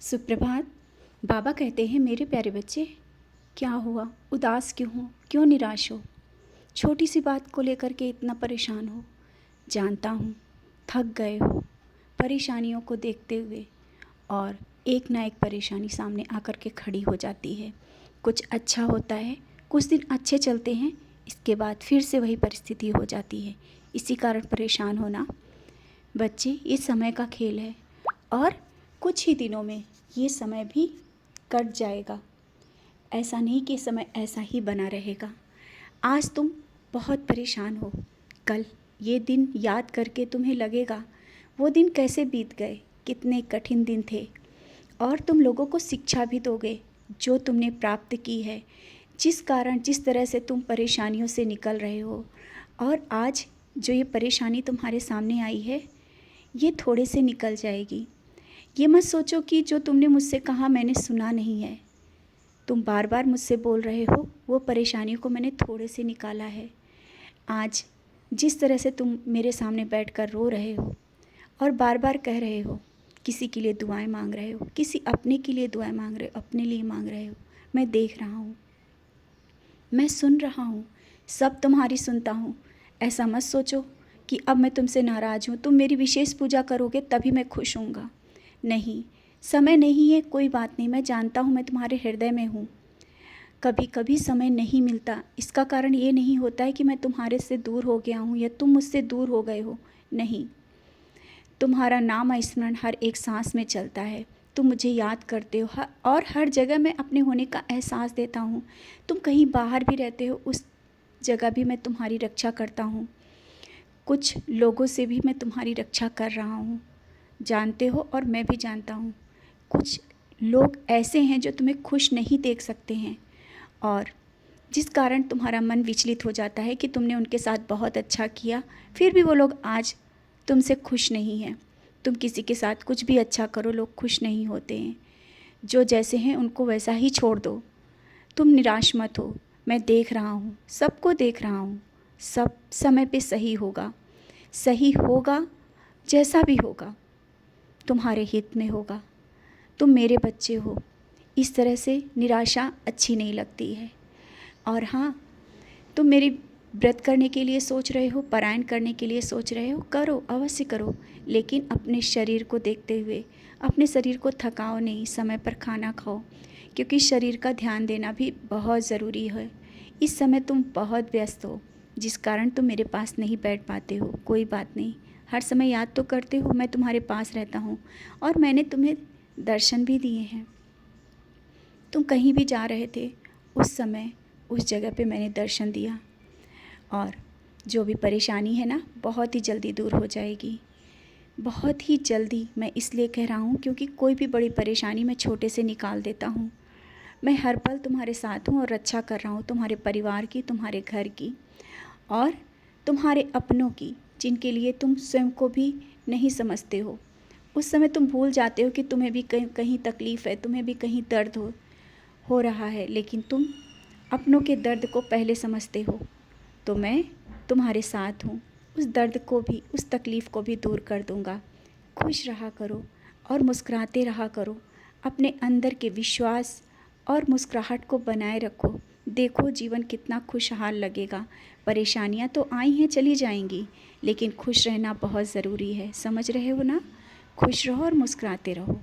सुप्रभात। बाबा कहते हैं, मेरे प्यारे बच्चे, क्या हुआ? उदास क्यों हो? क्यों निराश हो? छोटी सी बात को लेकर के इतना परेशान हो? जानता हूँ, थक गए हो परेशानियों को देखते हुए, और एक ना एक परेशानी सामने आकर के खड़ी हो जाती है। कुछ अच्छा होता है, कुछ दिन अच्छे चलते हैं, इसके बाद फिर से वही परिस्थिति हो जाती है। इसी कारण परेशान होना। बच्चे, ये समय का खेल है और कुछ ही दिनों में ये समय भी कट जाएगा। ऐसा नहीं कि समय ऐसा ही बना रहेगा। आज तुम बहुत परेशान हो, कल ये दिन याद करके तुम्हें लगेगा वो दिन कैसे बीत गए, कितने कठिन दिन थे। और तुम लोगों को शिक्षा भी दोगे जो तुमने प्राप्त की है, जिस कारण जिस तरह से तुम परेशानियों से निकल रहे हो। और आज जो ये परेशानी तुम्हारे सामने आई है, ये थोड़े से निकल जाएगी। ये मत सोचो कि जो तुमने मुझसे कहा मैंने सुना नहीं है। तुम बार बार मुझसे बोल रहे हो, वो परेशानियों को मैंने थोड़े से निकाला है। आज जिस तरह से तुम मेरे सामने बैठकर रो रहे हो और बार बार कह रहे हो, किसी के लिए दुआएं मांग रहे हो, किसी अपने के लिए दुआएं मांग रहे हो, अपने लिए मांग रहे हो, मैं देख रहा हूँ, मैं सुन रहा हूँ, सब तुम्हारी सुनता हूँ। ऐसा मत सोचो कि अब मैं तुमसे नाराज़ हूँ, तुम मेरी विशेष पूजा करोगे तभी मैं खुश होऊंगा। नहीं, समय नहीं है, कोई बात नहीं, मैं जानता हूँ, मैं तुम्हारे हृदय में हूँ। कभी कभी समय नहीं मिलता, इसका कारण ये नहीं होता है कि मैं तुम्हारे से दूर हो गया हूँ या तुम मुझसे दूर हो गए हो। नहीं, तुम्हारा नाम स्मरण हर एक सांस में चलता है। तुम मुझे याद करते हो और हर जगह मैं अपने होने का एहसास देता हूँ। तुम कहीं बाहर भी रहते हो, उस जगह भी मैं तुम्हारी रक्षा करता हूँ। कुछ लोगों से भी मैं तुम्हारी रक्षा कर रहा हूँ, जानते हो, और मैं भी जानता हूँ। कुछ लोग ऐसे हैं जो तुम्हें खुश नहीं देख सकते हैं, और जिस कारण तुम्हारा मन विचलित हो जाता है कि तुमने उनके साथ बहुत अच्छा किया, फिर भी वो लोग आज तुमसे खुश नहीं हैं। तुम किसी के साथ कुछ भी अच्छा करो, लोग खुश नहीं होते हैं। जो जैसे हैं उनको वैसा ही छोड़ दो। तुम निराश मत हो, मैं देख रहा हूँ, सबको देख रहा हूँ। सब समय पे सही होगा, सही होगा, जैसा भी होगा तुम्हारे हित में होगा। तुम मेरे बच्चे हो, इस तरह से निराशा अच्छी नहीं लगती है। और हाँ, तुम मेरी व्रत करने के लिए सोच रहे हो, पारायण करने के लिए सोच रहे हो, करो, अवश्य करो, लेकिन अपने शरीर को देखते हुए। अपने शरीर को थकाओ नहीं, समय पर खाना खाओ, क्योंकि शरीर का ध्यान देना भी बहुत ज़रूरी है। इस समय तुम बहुत व्यस्त हो, जिस कारण तुम मेरे पास नहीं बैठ पाते हो। कोई बात नहीं, हर समय याद तो करते हो, मैं तुम्हारे पास रहता हूँ और मैंने तुम्हें दर्शन भी दिए हैं। तुम कहीं भी जा रहे थे, उस समय उस जगह पे मैंने दर्शन दिया। और जो भी परेशानी है ना, बहुत ही जल्दी दूर हो जाएगी, बहुत ही जल्दी। मैं इसलिए कह रहा हूँ क्योंकि कोई भी बड़ी परेशानी मैं छोटे से निकाल देता हूँ। मैं हर पल तुम्हारे साथ हूँ और रक्षा कर रहा हूँ, तुम्हारे परिवार की, तुम्हारे घर की और तुम्हारे अपनों की, जिनके लिए तुम स्वयं को भी नहीं समझते हो। उस समय तुम भूल जाते हो कि तुम्हें भी कहीं कहीं तकलीफ़ है, तुम्हें भी कहीं दर्द हो रहा है, लेकिन तुम अपनों के दर्द को पहले समझते हो। तो मैं तुम्हारे साथ हूँ, उस दर्द को भी, उस तकलीफ़ को भी दूर कर दूँगा। खुश रहा करो और मुस्कुराते रहा करो। अपने अंदर के विश्वास और मुस्कुराहट को बनाए रखो। देखो जीवन कितना खुशहाल लगेगा। परेशानियाँ तो आई हैं, चली जाएंगी, लेकिन खुश रहना बहुत ज़रूरी है। समझ रहे हो ना? खुश रहो और मुस्कुराते रहो।